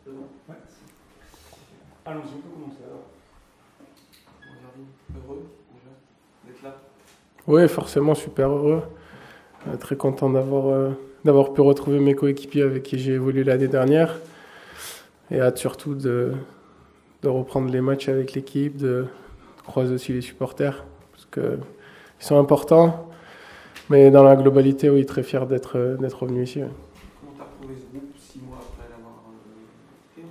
Ouais. Allons-y, on peut commencer alors. Heureux déjà d'être là. Oui, forcément, super heureux. Très content d'avoir pu retrouver mes coéquipiers avec qui j'ai évolué l'année dernière. Et hâte surtout de reprendre les matchs avec l'équipe, de croiser aussi les supporters, parce qu'ils sont importants. Mais dans la globalité, oui, très fier d'être revenu ici. Ouais. Comment tu as retrouvé ce groupe 6 mois après l'avoir fait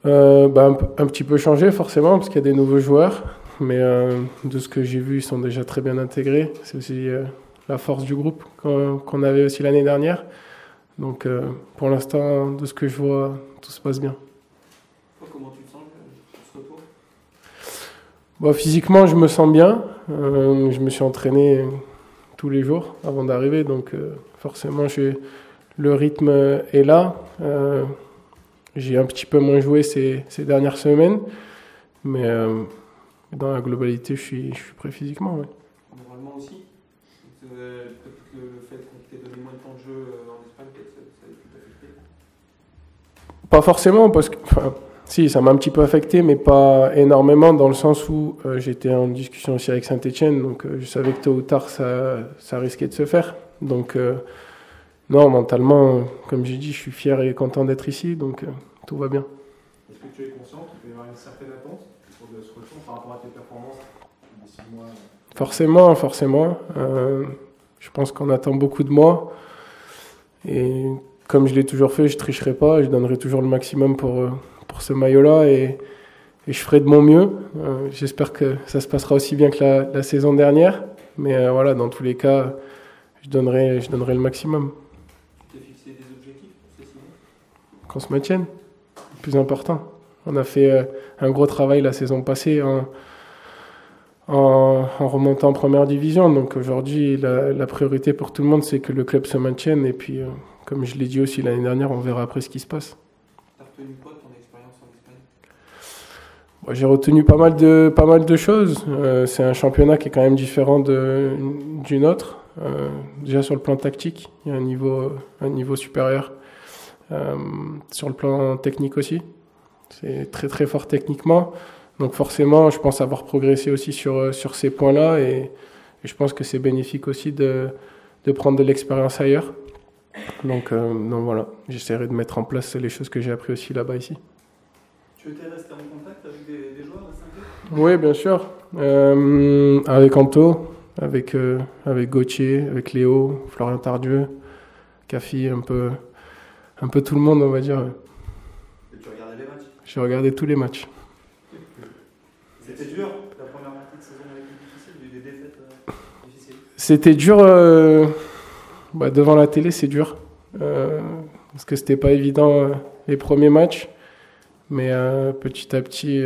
en fait Un petit peu changé forcément, parce qu'il y a des nouveaux joueurs. Mais de ce que j'ai vu, ils sont déjà très bien intégrés. C'est aussi la force du groupe qu'on avait aussi l'année dernière. Donc pour l'instant, de ce que je vois, tout se passe bien. Comment tu te sens pour ce retour? Physiquement, je me sens bien. Je me suis entraîné tous les jours avant d'arriver. Donc forcément, le rythme est là. J'ai un petit peu moins joué ces dernières semaines. Mais dans la globalité, je suis prêt physiquement. Ouais. Moralement aussi? Peut-être que le fait qu'on t'ait donné moins de temps de jeu en Espagne, peut-être ça a pu t'affecter? Pas forcément, parce que... Si, ça m'a un petit peu affecté, mais pas énormément, dans le sens où j'étais en discussion aussi avec Saint-Etienne, donc je savais que tôt ou tard, ça risquait de se faire. Donc, non, mentalement, comme j'ai dit, je suis fier et content d'être ici, donc tout va bien. Est-ce que tu es conscient qu'il peut y avoir une certaine attente pour ce retour par rapport à tes performances des 6 mois? Forcément. Je pense qu'on attend beaucoup de moi. Et comme je l'ai toujours fait, je ne tricherai pas, je donnerai toujours le maximum pour ce maillot-là et je ferai de mon mieux. J'espère que ça se passera aussi bien que la saison dernière. Mais voilà, dans tous les cas, je donnerai le maximum. Tu t'es fixé des objectifs pour ces 6 mois? Qu'on se maintienne, le plus important. On a fait un gros travail la saison passée en remontant en première division. Donc aujourd'hui, la priorité pour tout le monde, c'est que le club se maintienne. Et puis, comme je l'ai dit aussi l'année dernière, on verra après ce qui se passe. Tu as retenu quoi de ton expérience en Espagne? J'ai retenu pas mal de choses. C'est un championnat qui est quand même différent du nôtre. Déjà sur le plan tactique, il y a un niveau supérieur. Sur le plan technique aussi, c'est très très fort techniquement. Donc forcément, je pense avoir progressé aussi sur ces points-là et je pense que c'est bénéfique aussi de prendre de l'expérience ailleurs. Donc voilà, j'essaierai de mettre en place les choses que j'ai appris aussi là-bas ici. Tu étais resté en contact avec des joueurs à Saint-Etienne? Oui, bien sûr. Avec Anto, avec Gauthier, avec Léo, Florian Tardieu, Cafi, un peu tout le monde, on va dire. Et tu regardais les matchs? J'ai regardé tous les matchs. C'était dur, la première partie de saison a été difficile, il y a eu des défaites difficiles. C'était dur, devant la télé c'est dur, parce que c'était pas évident les premiers matchs, mais petit à petit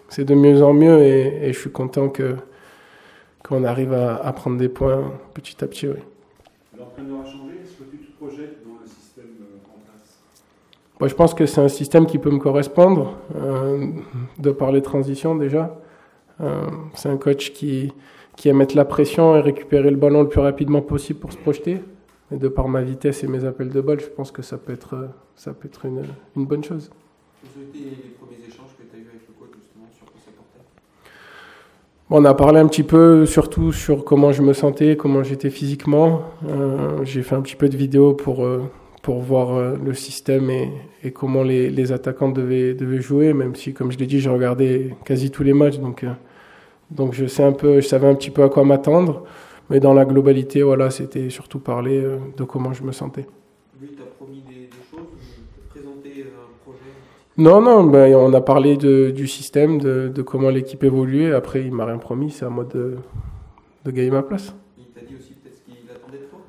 c'est de mieux en mieux et je suis content qu'on arrive à prendre des points petit à petit. Oui. L'entraîneur a changé, est-ce que tu te projettes dans le système en place? Je pense que c'est un système qui peut me correspondre, de par les transitions déjà. C'est un coach qui aime mettre la pression et récupérer le ballon le plus rapidement possible pour se projeter. Et de par ma vitesse et mes appels de balle, je pense que ça peut être une bonne chose. Quels ont été les premiers échanges que tu as eu avec le coach justement sur quoi ça portait? On a parlé un petit peu surtout sur comment je me sentais, comment j'étais physiquement. J'ai fait un petit peu de vidéos pour voir le système et comment les attaquants devaient jouer, même si, comme je l'ai dit, j'ai regardé quasi tous les matchs, donc je savais un petit peu à quoi m'attendre, mais dans la globalité, voilà, c'était surtout parler de comment je me sentais. Lui, t'a promis des choses, t'a présenté un projet? Non, on a parlé du système, de comment l'équipe évoluait. Après, il m'a rien promis, c'est à moi de gagner ma place. Il t'a dit aussi peut-être ce qu'il attendait de toi?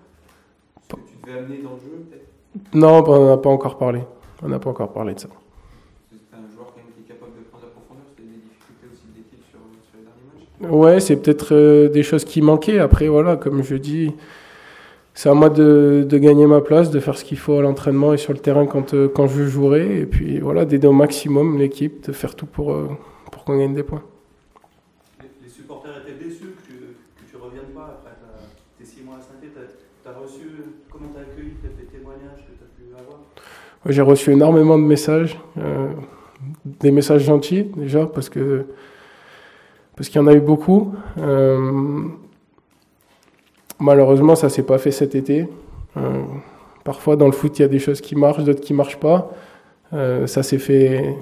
Ce que tu devais amener dans le jeu, peut-être? Non, on n'a pas encore parlé. On n'a pas encore parlé de ça. C'est un joueur quand même qui est capable de prendre la profondeur. C'était des difficultés aussi de l'équipe sur les derniers matchs? Ouais, c'est peut-être des choses qui manquaient. Après, voilà, comme je dis, c'est à moi de gagner ma place, de faire ce qu'il faut à l'entraînement et sur le terrain quand je jouerai. Et puis voilà, d'aider au maximum l'équipe, de faire tout pour qu'on gagne des points. Les supporters étaient déçus que tu reviennes pas après tes 6 mois à Saint-Etienne. T'as reçu, comment t'as accueilli peut-être les témoignages que tu as pu avoir? J'ai reçu énormément de messages, des messages gentils déjà, parce qu'il y en a eu beaucoup. Malheureusement, ça s'est pas fait cet été. Parfois, dans le foot, il y a des choses qui marchent, d'autres qui marchent pas. Ça s'est fait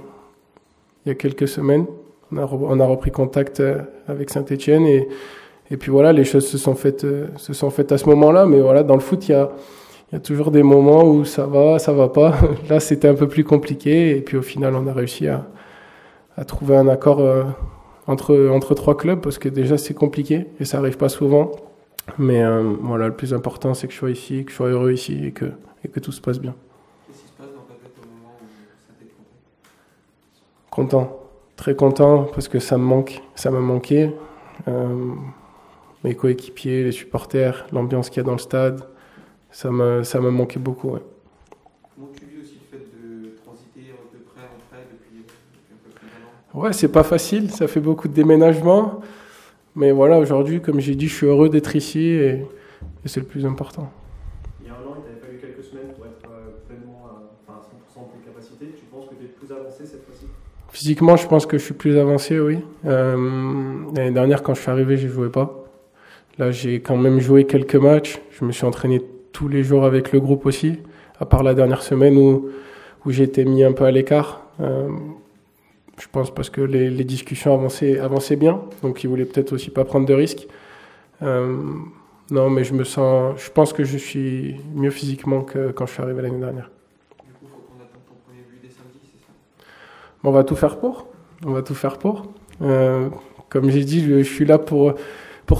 il y a quelques semaines. On a repris contact avec Saint-Etienne et puis voilà, les choses se sont faites à ce moment-là. Mais voilà, dans le foot, il y a toujours des moments où ça va pas. Là, c'était un peu plus compliqué. Et puis au final, on a réussi à trouver un accord entre 3 clubs parce que déjà, c'est compliqué et ça arrive pas souvent. Mais voilà, le plus important, c'est que je sois ici, que je sois heureux ici et que tout se passe bien. Qu'est-ce qui se passe dans ta tête au moment où ça t'est content ? Content, très content parce que ça m'a manqué. Mes coéquipiers, les supporters, l'ambiance qu'il y a dans le stade, ça m'a manqué beaucoup. Ouais. Comment tu vis aussi le fait de transiter de près en près depuis un peu plus d'un an ? Ouais, c'est pas facile, ça fait beaucoup de déménagements. Mais voilà, aujourd'hui, comme j'ai dit, je suis heureux d'être ici et c'est le plus important. Il y a un an, il t'avait fallu quelques semaines pour être pleinement à 100% de tes capacités. Tu penses que tu es plus avancé cette fois-ci ? Physiquement, je pense que je suis plus avancé, oui. L'année dernière, quand je suis arrivé, je jouais pas. Là, j'ai quand même joué quelques matchs. Je me suis entraîné tous les jours avec le groupe aussi, à part la dernière semaine où j'ai été mis un peu à l'écart. Je pense parce que les discussions avançaient bien, donc ils voulaient peut-être aussi pas prendre de risques. Non, mais je pense que je suis mieux physiquement que quand je suis arrivé l'année dernière. Du coup, il faut qu'on attende ton premier but dès samedi, c'est ça ? On va tout faire pour. Comme j'ai dit, je suis là pour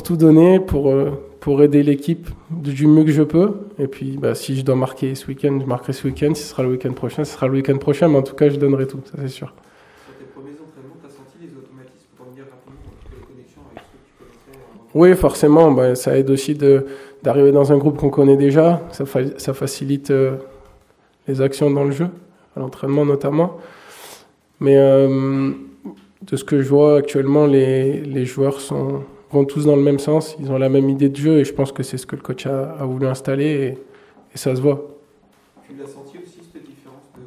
tout donner, pour aider l'équipe du mieux que je peux. Et puis, si je dois marquer ce week-end, je marquerai ce week-end. Si ce sera le week-end prochain, ce sera le week-end prochain. Mais en tout cas, je donnerai tout, ça c'est sûr. Sur tes premiers entraînements, tu as senti les automatismes pour revenir rapidement, les connexions avec ceux que tu connaissais ? Oui, forcément. Ça aide aussi d'arriver dans un groupe qu'on connaît déjà. Ça facilite les actions dans le jeu, à l'entraînement notamment. Mais de ce que je vois actuellement, les joueurs vont tous dans le même sens. Ils ont la même idée de jeu et je pense que c'est ce que le coach a voulu installer et ça se voit. Tu l'as senti aussi, cette différence de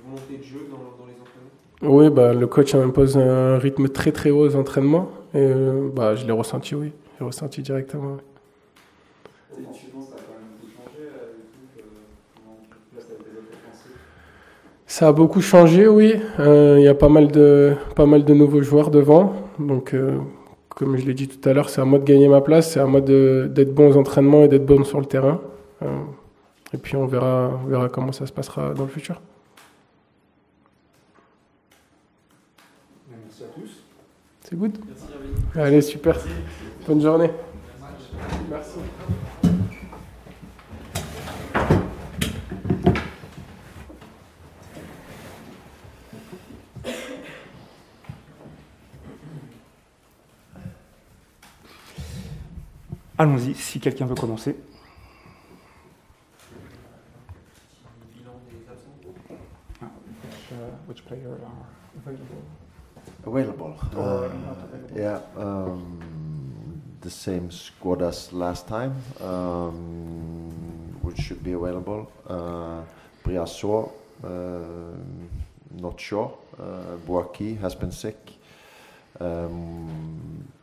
volonté de jeu dans les entraînements ? Oui, le coach impose un rythme très très haut aux entraînements et je l'ai ressenti, oui. Je l'ai ressenti directement. Oui. Tu penses que ça a quand même beaucoup changé là, ça a été votre offensive ? Ça a beaucoup changé, oui. Il y a pas mal de nouveaux joueurs devant. Donc, comme je l'ai dit tout à l'heure, c'est à moi de gagner ma place, c'est à moi d'être bon aux entraînements et d'être bon sur le terrain. Et puis on verra comment ça se passera dans le futur. Merci à tous. C'est good ? Merci, Hervé. Allez, super. Bonne journée. Merci. Allons-y, si quelqu'un veut commencer. Bilan des absents. Which player are available? Available. Or not available? Yeah, the same squad as last time, which should be available. Briasor, not sure. Boaki has been sick.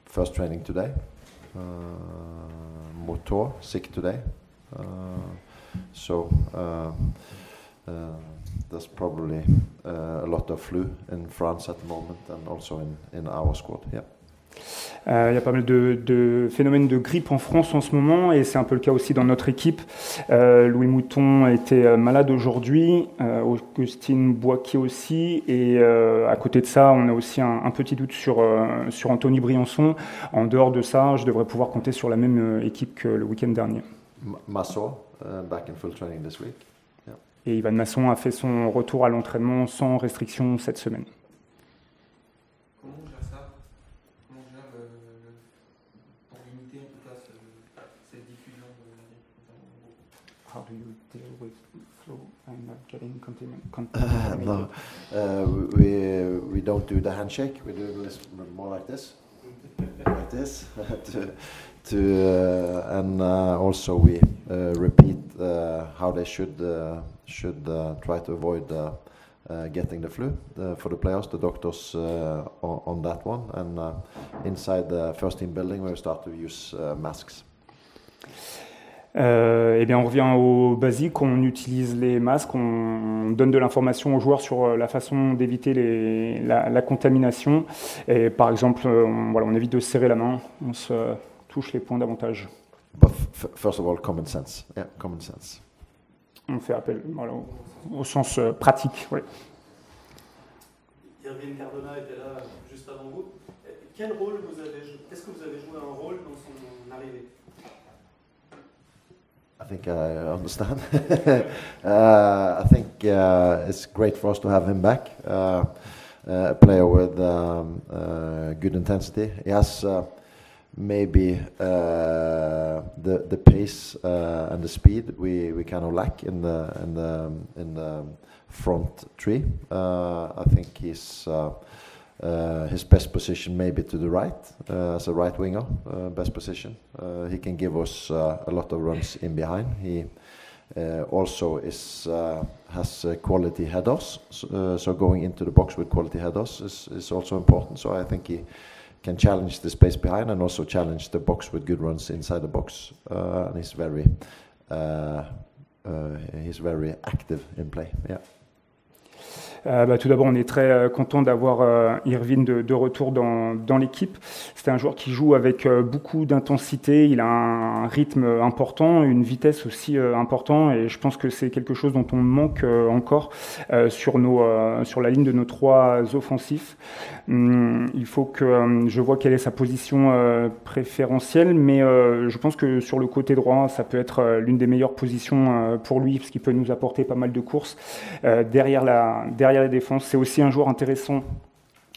First training today. Motor sick today. So there's probably a lot of flu in France at the moment and also in our squad. Yeah. Il y a pas mal de phénomènes de grippe en France en ce moment et c'est un peu le cas aussi dans notre équipe. Louis Mouton a été malade aujourd'hui, Augustine Boaki aussi et à côté de ça on a aussi un petit doute sur Anthony Briançon. En dehors de ça, je devrais pouvoir compter sur la même équipe que le week-end dernier. Massor, back in full training this week. Yeah. Et Ivan Masson a fait son retour à l'entraînement sans restriction cette semaine. Comment on gère ça ? Comment on gère pour limiter en tout cas cette diffusion de la grippe ? How do you deal with flu and getting No, we don't do the handshake. We do this more like this, like this, and also we repeat how they should should try to avoid getting the flu for the players, the doctors on that one, and inside the first team building we'll start to use masks. Eh bien, on revient au basique, on utilise les masques, on donne de l'information aux joueurs sur la façon d'éviter la contamination. Et par exemple, on évite de se serrer la main, on se touche les points d'avantage. But first of all, common sense. Yeah, common sense. On fait appel au sens pratique. Oui. Irvine Cardona était là juste avant vous. Quel rôle est-ce que vous avez joué un rôle dans son arrivée? I think I understand. I think it's great for us to have him back. A player with good intensity. He has maybe the pace and the speed we kind of lack in the front three. I think his best position maybe to the right as a right winger, best position. He can give us a lot of runs in behind. He also has quality headers, so going into the box with quality headers is also important. So I think he can challenge the space behind and also challenge the box with good runs inside the box. And he's very active in play. Yeah. Tout d'abord, on est très content d'avoir Irvine de retour dans l'équipe. C'est un joueur qui joue avec beaucoup d'intensité, il a un rythme important, une vitesse aussi importante, et je pense que c'est quelque chose dont on manque encore sur la ligne de nos trois offensifs. Il faut que je vois quelle est sa position préférentielle, mais je pense que sur le côté droit, ça peut être l'une des meilleures positions pour lui, parce qu'il peut nous apporter pas mal de courses derrière la défense. C'est aussi un joueur intéressant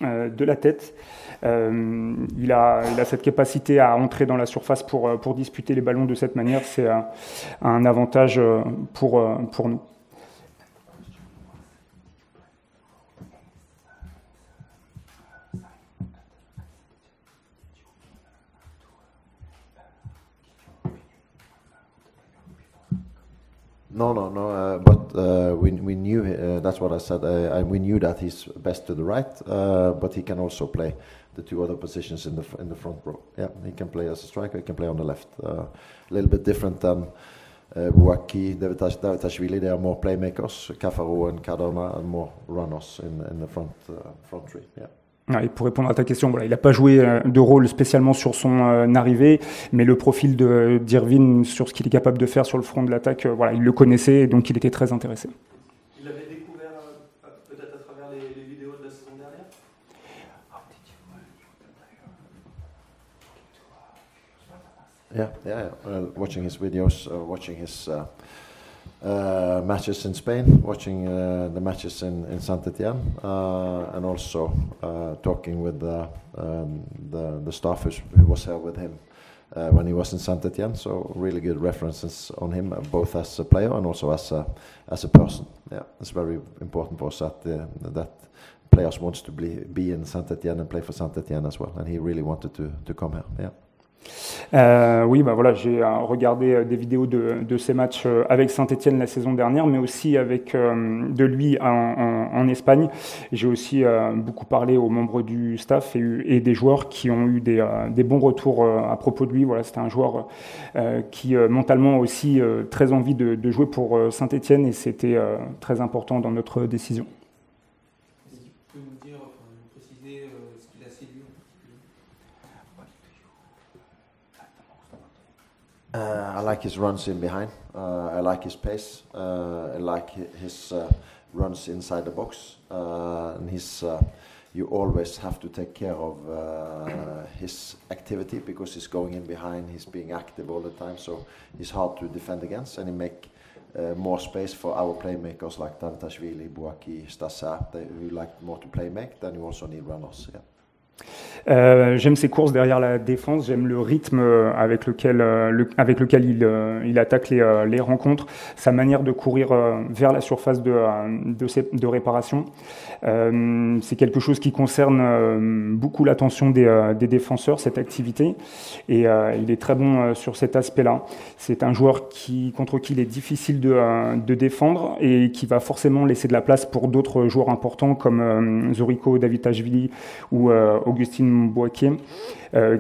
de la tête. Il a cette capacité à entrer dans la surface pour disputer les ballons de cette manière. C'est un avantage pour nous. No. But we knew that's what I said. We knew that he's best to the right, but he can also play the two other positions in the front row. Yeah, he can play as a striker. He can play on the left. A little bit different than Bouaki, Davitashvili. They are more playmakers. Kafaro and Cardona are more runners in the front three. Yeah. Et pour répondre à ta question, il n'a pas joué de rôle spécialement sur son arrivée, mais le profil d'Irvine sur ce qu'il est capable de faire sur le front de l'attaque, il le connaissait et donc il était très intéressé. Il l'avait découvert peut-être à travers les vidéos de la saison dernière? Yeah. Watching his videos, watching his matches in Spain, watching the matches in Saint-Étienne, and also talking with the staff who was here with him when he was in Saint-Étienne. So really good references on him, both as a player and also as a person. Yeah, it's very important for us that players wants to be in Saint-Étienne and play for Saint-Étienne as well, and he really wanted to come here. Yeah. J'ai regardé des vidéos de ces matchs avec Saint-Étienne la saison dernière, mais aussi avec de lui en Espagne. J'ai aussi beaucoup parlé aux membres du staff et des joueurs qui ont eu des bons retours à propos de lui. C'était un joueur qui mentalement aussi très envie de jouer pour Saint-Étienne, et c'était très important dans notre décision. Est-ce que vous pouvez nous préciser ce qu'il a séduit? I like his runs in behind. I like his pace. I like his runs inside the box. And you always have to take care of his activity because he's going in behind. He's being active all the time, so he's hard to defend against. And he make more space for our playmakers like Davitashvili, Bouaki, Stassa, who like more to play make. Then you also need runners. Yeah. J'aime ses courses derrière la défense, j'aime le rythme avec lequel il attaque les rencontres, sa manière de courir vers la surface de réparation. C'est quelque chose qui concerne beaucoup l'attention des défenseurs, cette activité, et il est très bon sur cet aspect-là. C'est un joueur contre qui il est difficile de défendre et qui va forcément laisser de la place pour d'autres joueurs importants comme Zoriko Davitashvili ou Augustin Boaké,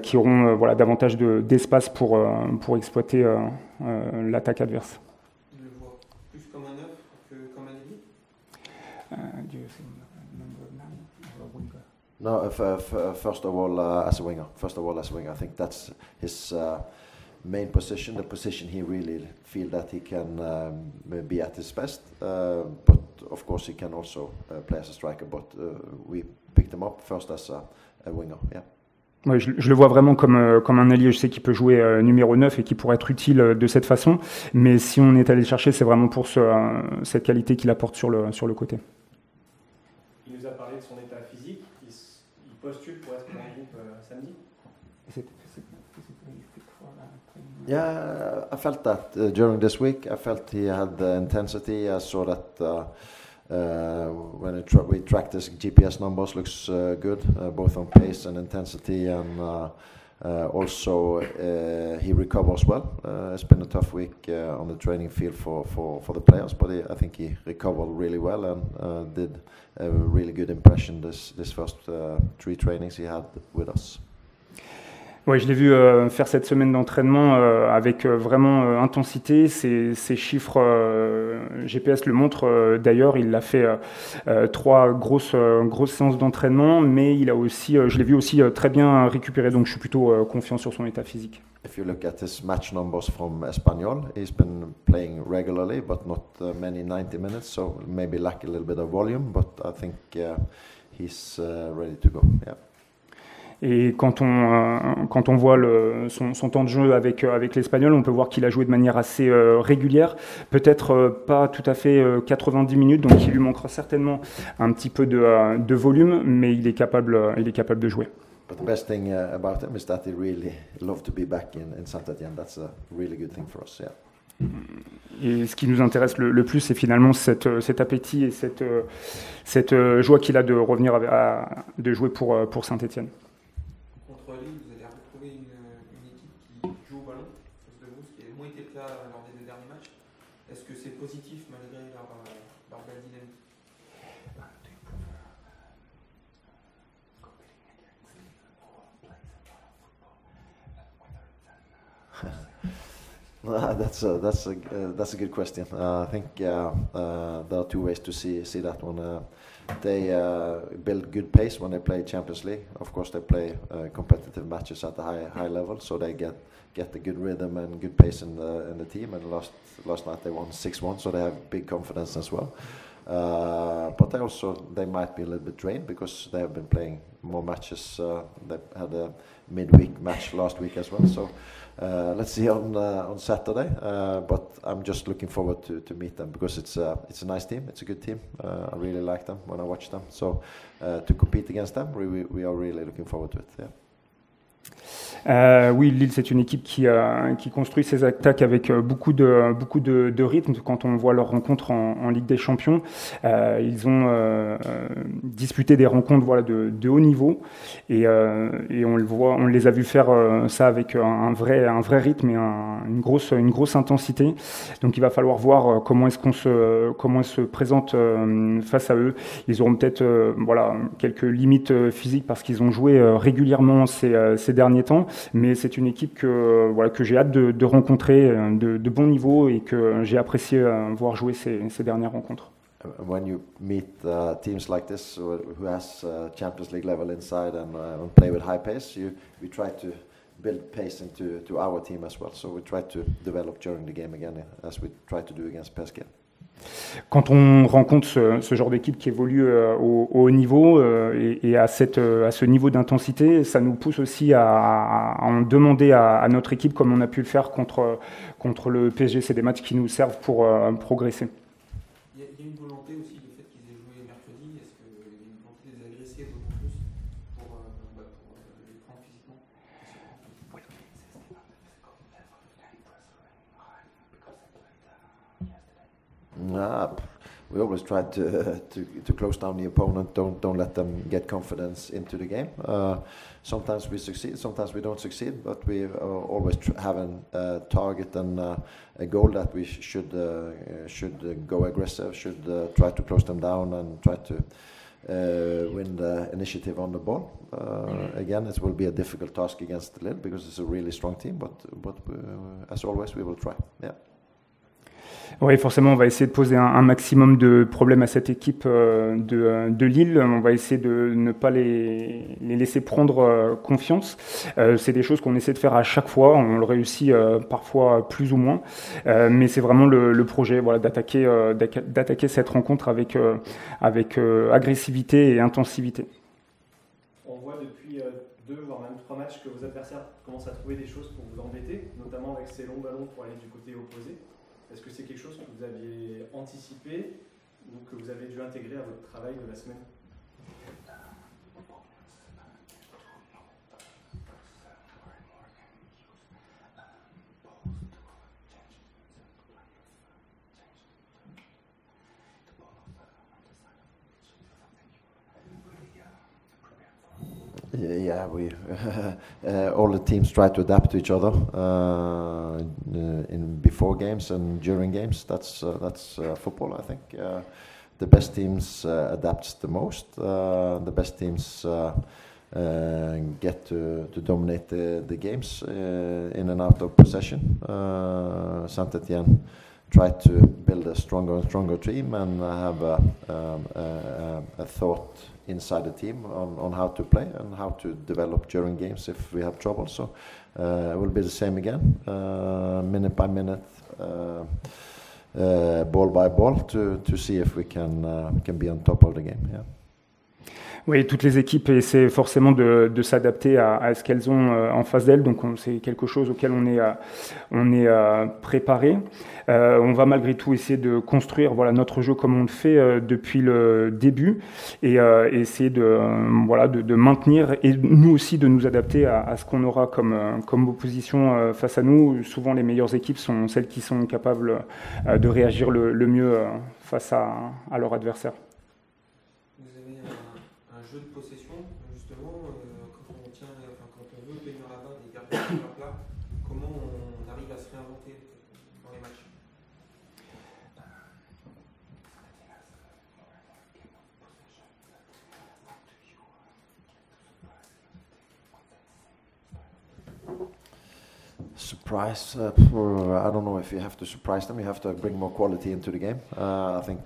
qui auront davantage d'espace pour exploiter l'attaque adverse. Il le voit plus comme un neuf que comme un ailier. No, first of all, as a winger. I think that's his main position, the position he really feel that he can be at his best. But of course, he can also play as a striker. But we picked him up first as a winger. Yeah. Ouais, je le vois vraiment comme un allié. Je sais qu'il peut jouer numéro 9 et qu'il pourrait être utile de cette façon. Mais si on est allé le chercher, c'est vraiment pour cette qualité qu'il apporte sur le côté. Il nous a parlé de son état physique. Il postule pour être dans le groupe samedi. Yeah, I felt that during this week. I felt he had the intensity. I saw that when we tracked his GPS numbers, looks good, both on pace and intensity, and also he recovers well. It's been a tough week on the training field for the players, but I think he recovered really well and did a really good impression this first 3 trainings he had with us. Ouais, je l'ai vu faire cette semaine d'entraînement avec vraiment intensité. Ces chiffres GPS le montrent. D'ailleurs, il a fait 3 grosses séances d'entraînement, mais il a aussi, je l'ai vu aussi très bien récupérer. Donc, je suis plutôt confiant sur son état physique. If you look at his match numbers from Espanyol, he's been playing regularly, but not many 90 minutes. So maybe lack a little bit of volume, but I think he's ready to go. Yeah. Et quand on voit son temps de jeu avec l'Espagnol, on peut voir qu'il a joué de manière assez régulière, peut-être pas tout à fait 90 minutes, donc il lui manquera certainement un petit peu de volume, mais il est capable de jouer. But the best thing about him is that he really loved to be back in Saint-Étienne. That's a really good thing for us. Yeah. Et ce qui nous intéresse le plus, c'est finalement cet appétit et cette joie qu'il a de revenir de jouer pour Saint-Étienne. Contre Lille, vous allez retrouver une équipe qui joue au ballon, face de vous, ce qui a moins été le cas lors des 2 derniers matchs. Est-ce que c'est positif malgré leur belle dynamique? That's a good question. I think there are 2 ways to see that one. They build good pace when they play Champions League. Of course, they play competitive matches at a high level, so they get the good rhythm and good pace in the team. And last night they won 6-1, so they have big confidence as well. But they might be a little bit drained because they have been playing more matches. They had a midweek match last week as well. So let's see on Saturday. But I'm just looking forward to meet them because it's a nice team. It's a good team. I really like them when I watch them. So to compete against them, we are really looking forward to it. Yeah. Oui, Lille, c'est une équipe qui construit ses attaques avec beaucoup de rythme. Quand on voit leurs rencontres en Ligue des Champions, ils ont disputé des rencontres de haut niveau et on le voit, on les a vus faire ça avec un vrai rythme et une grosse intensité. Donc il va falloir voir comment ils se présentent face à eux. Ils auront peut-être quelques limites physiques parce qu'ils ont joué régulièrement ces derniers temps. Mais c'est une équipe que j'ai hâte de rencontrer de bon niveau et que j'ai apprécié voir jouer ces dernières rencontres. When you meet teams like this who has Champions League level inside and play with high pace, we try to build pace into our team as well. So we try to develop during the game again as we try to do against PSG. Quand on rencontre ce genre d'équipe qui évolue au haut niveau et à ce niveau d'intensité, ça nous pousse aussi à en demander à notre équipe comme on a pu le faire contre le PSG. C'est des matchs qui nous servent pour progresser. Il y a une volonté aussi du fait qu'ils aient joué mercredi. Est-ce qu'il y a une volonté de les agresser d'autant plus pour We always try to close down the opponent. Don't let them get confidence into the game. Sometimes we succeed, sometimes we don't succeed, but we always have a target and a goal that we should go aggressive, should try to close them down and try to win the initiative on the ball. Again, it will be a difficult task against Lille because it's a really strong team, but as always, we will try. Yeah. Oui, forcément, on va essayer de poser un maximum de problèmes à cette équipe de Lille. On va essayer de ne pas les laisser prendre confiance. C'est des choses qu'on essaie de faire à chaque fois. On le réussit parfois plus ou moins. Mais c'est vraiment le projet, voilà, d'attaquer cette rencontre avec agressivité et intensivité. On voit depuis 2 voire même 3 matchs que vos adversaires commencent à trouver des choses pour vous embêter, notamment avec ces longs ballons pour aller du côté opposé. Est-ce que c'est quelque chose que vous aviez anticipé ou que vous avez dû intégrer à votre travail de la semaine? Yeah, we all the teams try to adapt to each other in before games and during games. That's football, I think. The best teams adapts the most. The best teams get to dominate the games in and out of possession. Saint-Étienne tried to build a stronger and stronger team and have a thought inside the team on how to play and how to develop during games if we have trouble. So it will be the same again, minute by minute, ball by ball, to see if we can be on top of the game. Yeah. Oui, toutes les équipes essaient forcément de s'adapter à ce qu'elles ont en face d'elles, donc c'est quelque chose auquel on est préparé. On va malgré tout essayer de construire notre jeu comme on le fait depuis le début et essayer de maintenir et nous aussi de nous adapter à ce qu'on aura comme opposition face à nous. Souvent les meilleures équipes sont celles qui sont capables de réagir le mieux face à leur adversaire. Jeu de possession, justement, quand on veut tenir la balle et garder le plat, comment on arrive à se réinventer dans les matchs? Surprise? I don't know if you have to surprise them. You have to bring more quality into the game. I think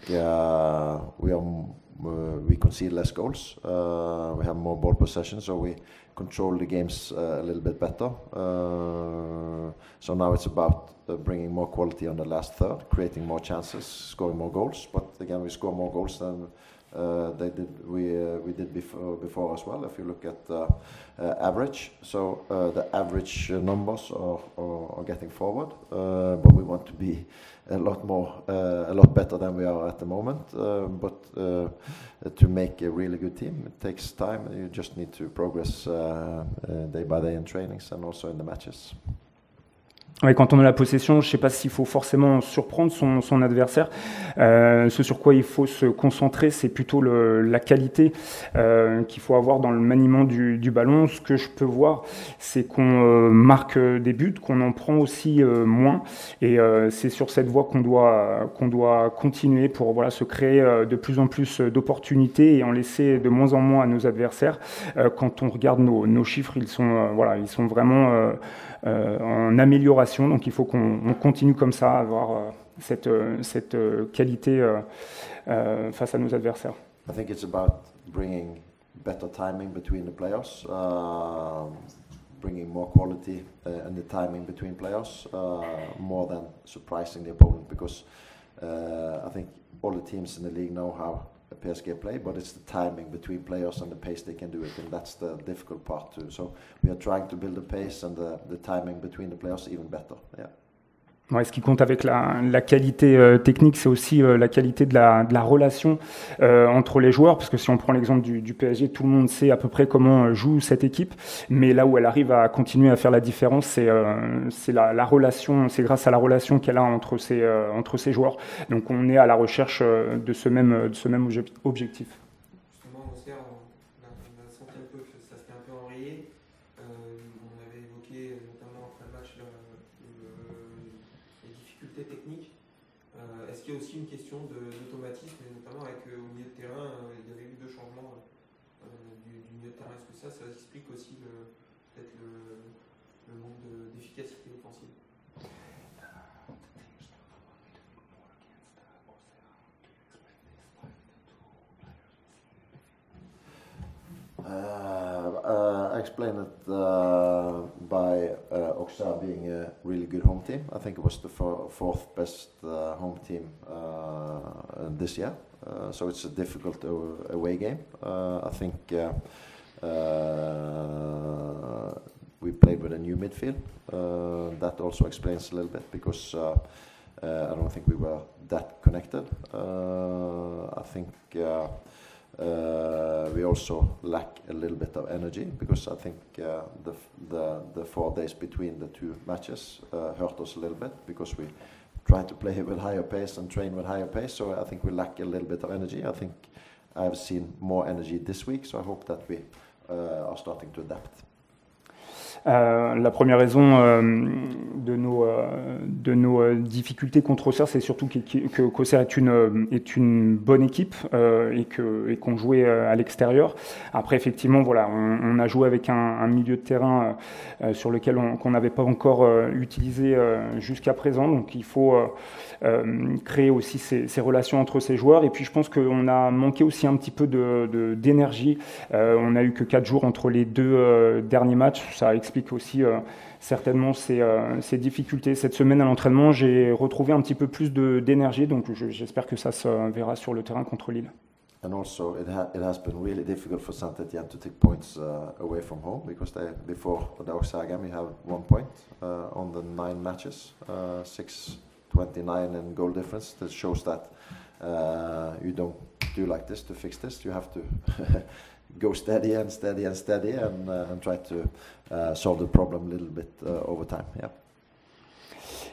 we concede less goals. We have more ball possession, so we control the games a little bit better. So now it's about bringing more quality on the last third, creating more chances, scoring more goals. But again, we score more goals than we did before as well. If you look at average, so the average numbers are getting forward, but we want to be a lot better than we are at the moment. But to make a really good team, it takes time. You just need to progress day by day in trainings and also in the matches. Ouais, quand on a la possession, je ne sais pas s'il faut forcément surprendre son adversaire. Ce sur quoi il faut se concentrer, c'est plutôt la qualité qu'il faut avoir dans le maniement du ballon. Ce que je peux voir, c'est qu'on marque des buts, qu'on en prend aussi moins. Et c'est sur cette voie qu'on doit continuer pour se créer de plus en plus d'opportunités et en laisser de moins en moins à nos adversaires. Quand on regarde nos chiffres, ils sont vraiment en amélioration, donc il faut qu'on continue comme ça à avoir cette qualité face à nos adversaires. I think it's about bringing better timing between the players, bringing more quality and the timing between players, more than surprising the opponent, because I think all the teams in the league know how PSG play, but it's the timing between players and the pace they can do it, and that's the difficult part too. So we are trying to build the pace and the timing between the players even better. Yeah. Ouais, ce qui compte avec la qualité technique, c'est aussi la qualité de la relation entre les joueurs, parce que si on prend l'exemple du PSG, tout le monde sait à peu près comment joue cette équipe, mais là où elle arrive à continuer à faire la différence, c'est la relation, c'est grâce à la relation qu'elle a entre ses joueurs. Donc on est à la recherche de ce même objectif. Justement, Auxerre, on a senti un peu que ça s'était un peu enrayé. On avait évoqué notamment après le match les difficultés techniques. Est-ce qu'il y a aussi une question d'automatisme, et notamment avec au milieu de terrain, il y avait eu 2 changements du milieu de terrain. Est-ce que ça explique aussi peut-être le manque d'efficacité offensive? I explained it by Auxerre being a really good home team. I think it was the fourth best home team this year. So it's a difficult away game. I think we played with a new midfield. That also explains a little bit because I don't think we were that connected. I think we also lack a little bit of energy because I think the 4 days between the 2 matches hurt us a little bit because we try to play with higher pace and train with higher pace. So I think we lack a little bit of energy. I think I've seen more energy this week, so I hope that we are starting to adapt. La première raison de nos difficultés contre Auxerre, c'est surtout qu'Auxerre est une bonne équipe et qu'on jouait à l'extérieur. Après, effectivement, voilà, on a joué avec un milieu de terrain sur lequel qu'on n'avait pas encore utilisé jusqu'à présent. Donc, il faut créer aussi ces relations entre ces joueurs. Et puis, je pense qu'on a manqué aussi un petit peu d'énergie. On n'a eu que 4 jours entre les 2 derniers matchs. Ça explique aussi certainement ces difficultés. Cette semaine à l'entraînement, j'ai retrouvé un petit peu plus d'énergie, donc j'espère que ça se verra sur le terrain contre Lille. And also, it has been really difficult for Saint-Étienne to take points away from home because before the Auxerre game we have 1 point on the 9 matches, 6-29 in goal difference. That shows that you don't do like this to fix this. You have to go steady and try to solve the problem a little bit over time. Yeah.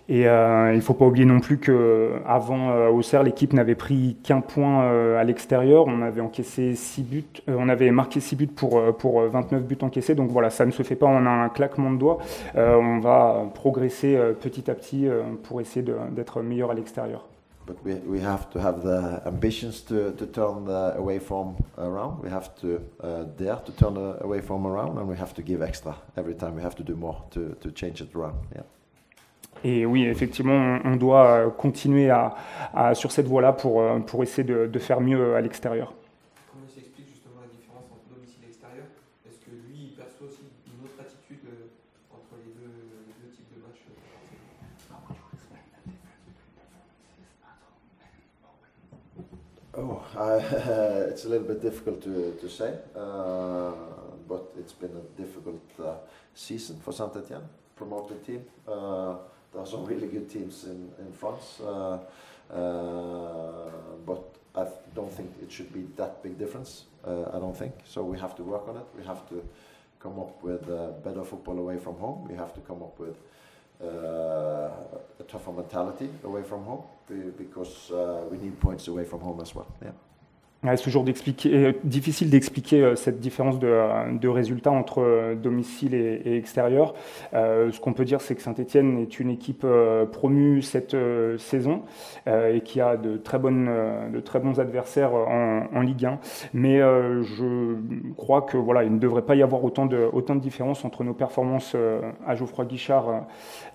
Et il ne faut pas oublier non plus qu'avant Auxerre, l'équipe n'avait pris qu'un point à l'extérieur. On avait encaissé 6 buts, on avait marqué 6 buts pour 29 buts encaissés. Donc voilà, ça ne se fait pas en un claquement de doigts. On va progresser petit à petit pour essayer d'être meilleur à l'extérieur. But we have to have the ambitions to turn the away form around. We have to dare to turn the away form around, and we have to give extra every time. We have to do more to change it around. Yeah. Et oui, effectivement, on doit continuer sur cette voie-là pour essayer de faire mieux à l'extérieur. Comment s'explique justement la différence entre domicile et extérieur? Est-ce que lui, il perçoit aussi une autre attitude entre les deux types de matchs? It's a little bit difficult to say, but it's been a difficult season for Saint-Étienne, promoted team. There are some really good teams in France, but I don't think it should be that big difference. I don't think. So we have to work on it. We have to come up with better football away from home. We have to come up with a tougher mentality away from home because we need points away from home as well. Yeah. C'est toujours difficile d'expliquer cette différence de résultats entre domicile et extérieur. Ce qu'on peut dire, c'est que Saint-Étienne est une équipe promue cette saison et qui a de très bons adversaires en Ligue 1. Mais je crois que voilà, il ne devrait pas y avoir autant de différence entre nos performances à Geoffroy Guichard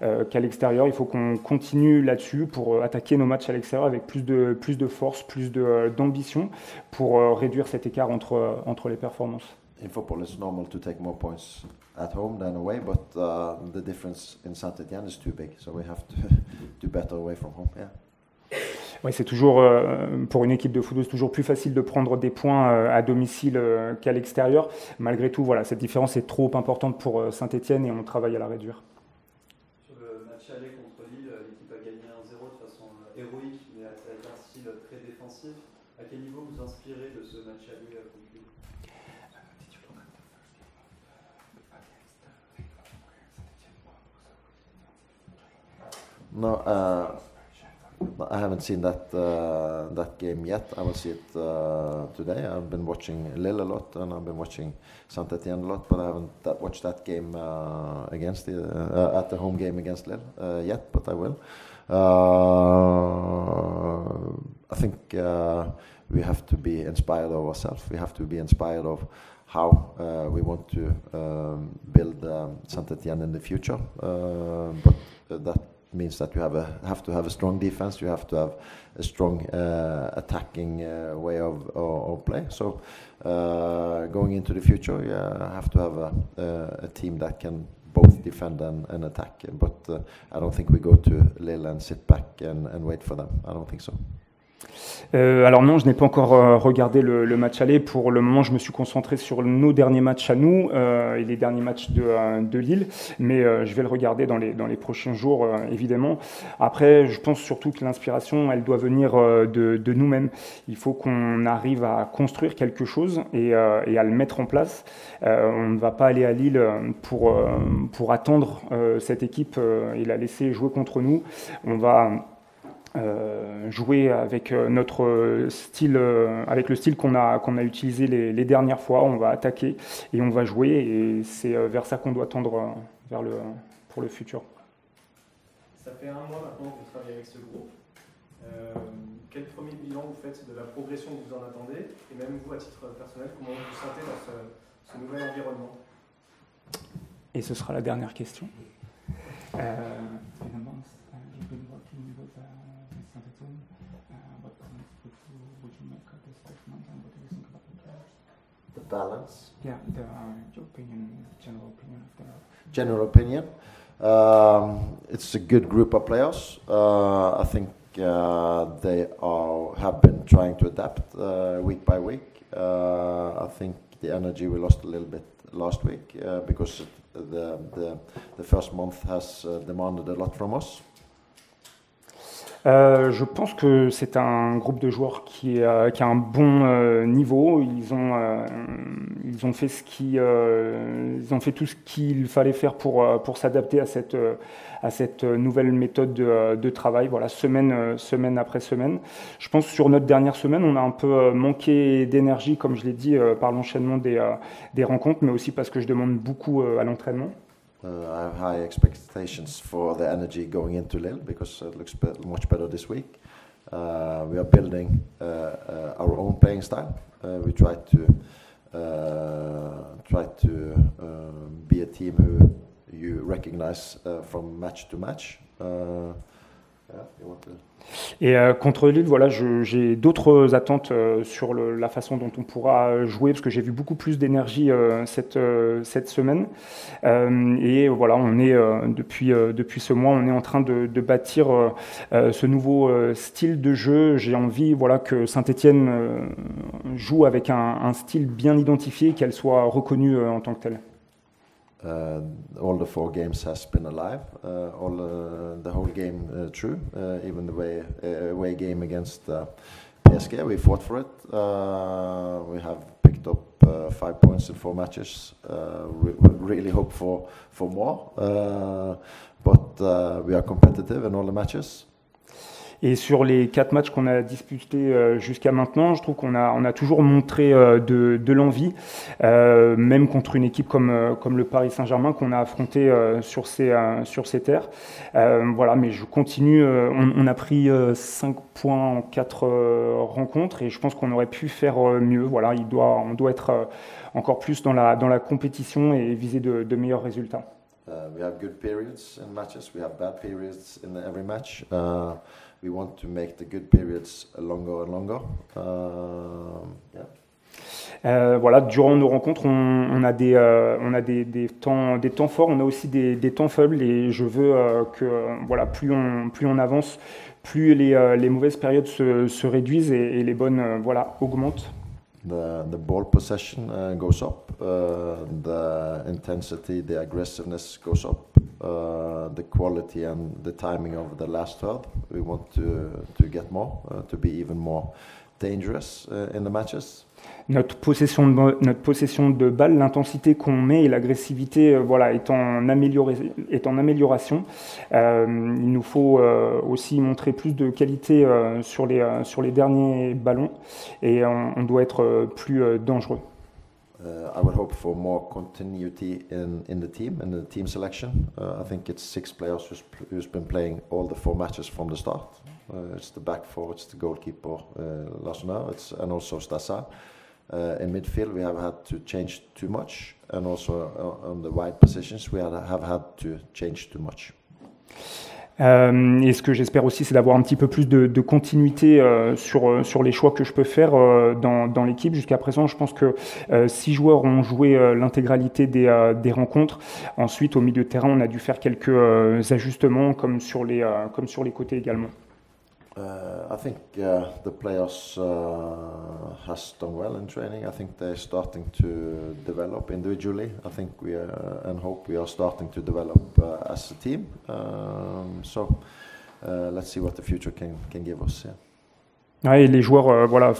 qu'à l'extérieur. Il faut qu'on continue là-dessus pour attaquer nos matchs à l'extérieur avec plus de force, plus d'ambition, pour réduire cet écart entre les performances. In football, it's normal to take more points at home than away, but the difference in Saint-Étienne is too big, so we have to do better away from home. Yeah. Ouais, c'est toujours pour une équipe de football, c'est toujours plus facile de prendre des points à domicile qu'à l'extérieur. Malgré tout, voilà, cette différence est trop importante pour Saint-Étienne et on travaille à la réduire. Sur le match aller contre Lille, l'équipe À quel niveau vous inspirez de ce match aller contre Lille? No, I haven't seen that game yet. I will see it today. I've been watching Lille a lot, and I've been watching Saint-Étienne a lot, but I haven't watched that game at the home game against Lille yet. But I will. I think we have to be inspired of ourselves. We have to be inspired of how we want to build Saint-Étienne in the future. But that means that you have to have a strong defense. You have to have a strong attacking way of play. So going into the future, you have to have a team that can both defend and attack. But I don't think we go to Lille and sit back and wait for them. I don't think so. Alors non, je n'ai pas encore regardé le match aller. Pour le moment, je me suis concentré sur nos derniers matchs à nous et les derniers matchs de Lille. Mais je vais le regarder dans les prochains jours, évidemment. Après, je pense surtout que l'inspiration, elle doit venir de nous-mêmes. Il faut qu'on arrive à construire quelque chose et à le mettre en place. On ne va pas aller à Lille pour attendre cette équipe et la laisser jouer contre nous. On va jouer avec notre style, avec le style qu'on a utilisé les dernières fois. On va attaquer et on va jouer, et c'est vers ça qu'on doit tendre pour le futur. Ça fait un mois maintenant que vous travaillez avec ce groupe. Quel premier bilan vous faites de la progression que vous en attendez, et même vous à titre personnel, comment vous vous sentez dans ce nouvel environnement? Et ce sera la dernière question. The balance. Yeah, your opinion, general opinion of the... General opinion. It's a good group of players. I think they have been trying to adapt week by week. I think the energy we lost a little bit last week because the first month has demanded a lot from us. Je pense que c'est un groupe de joueurs qui a un bon niveau. Ils ont fait ils ont fait tout ce qu'il fallait faire pour s'adapter à cette nouvelle méthode de travail. Voilà, semaine après semaine. Je pense que sur notre dernière semaine, on a un peu manqué d'énergie, comme je l'ai dit, par l'enchaînement des rencontres, mais aussi parce que je demande beaucoup à l'entraînement. I have high expectations for the energy going into Lille because it looks much better this week. We are building our own playing style. We try to be a team who you recognize from match to match. Yeah, you want to... Et contre Lille, voilà, j'ai d'autres attentes sur la façon dont on pourra jouer, parce que j'ai vu beaucoup plus d'énergie cette semaine. Et voilà, on est depuis ce mois, on est en train de bâtir ce nouveau style de jeu. J'ai envie, voilà, que Saint-Étienne joue avec un style bien identifié, qu'elle soit reconnue en tant que telle. All the 4 games has been alive, the whole game through, even the away game against PSG, we fought for it. We have picked up 5 points in 4 matches. We really hope for more, but we are competitive in all the matches. Et sur les 4 matchs qu'on a disputés jusqu'à maintenant, je trouve qu'on a toujours montré de l'envie, même contre une équipe comme le Paris Saint-Germain qu'on a affronté sur ces terres. Voilà, mais je continue. On a pris 5 points en 4 rencontres, et je pense qu'on aurait pu faire mieux. Voilà, on doit être encore plus dans la compétition et viser de meilleurs résultats. We have good periods in matches. We have bad periods in every match. We want to make the good periods longer and longer. Yeah. Voilà, durant nos rencontres, on a des temps forts, on a aussi des temps faibles, et je veux que voilà, plus on avance, plus les mauvaises périodes se réduisent et les bonnes voilà, augmentent. The ball possession goes up, the intensity, the aggressiveness goes up, the quality and the timing of the last third. We want to get more, to be even more dangerous in the matches. Notre possession de balle, l'intensité qu'on met et l'agressivité voilà, est en amélioration. Il nous faut aussi montrer plus de qualité sur les derniers ballons et on doit être plus dangereux. I would hope for more continuity in the team selection. I think it's 6 players who's been playing all the 4 matches from the start. It's the back 4, it's the goalkeeper Larsson, and also Stassa. In midfield, we have had to change too much, and also on the wide positions, we have had to change too much. Et ce que j'espère aussi, c'est d'avoir un petit peu plus de continuité sur les choix que je peux faire dans l'équipe. Jusqu'à présent, je pense que 6 joueurs ont joué l'intégralité des rencontres. Ensuite, au milieu de terrain, on a dû faire quelques ajustements, comme sur les côtés également. I think the players has done well in training. I think they're starting to develop individually. I think we and hope we are starting to develop as a team. So let's see what the future can give us. Yeah. Ouais, et les joueurs voilà,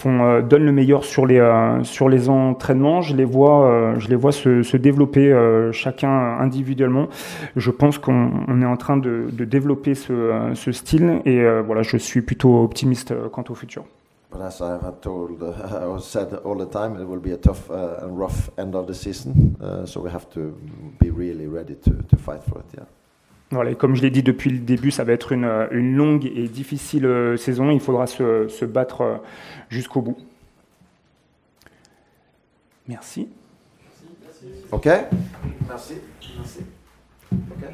donnent le meilleur sur les entraînements. Je les vois se développer chacun individuellement. Je pense qu'on est en train de développer ce style et voilà, je suis plutôt optimiste quant au futur. But as I have said all the time, it will be a tough and rough end of the season. So we have to be really ready to fight for it. Yeah. Voilà, et comme je l'ai dit depuis le début, ça va être une longue et difficile saison. Il faudra se battre jusqu'au bout. Merci. OK. Merci. OK.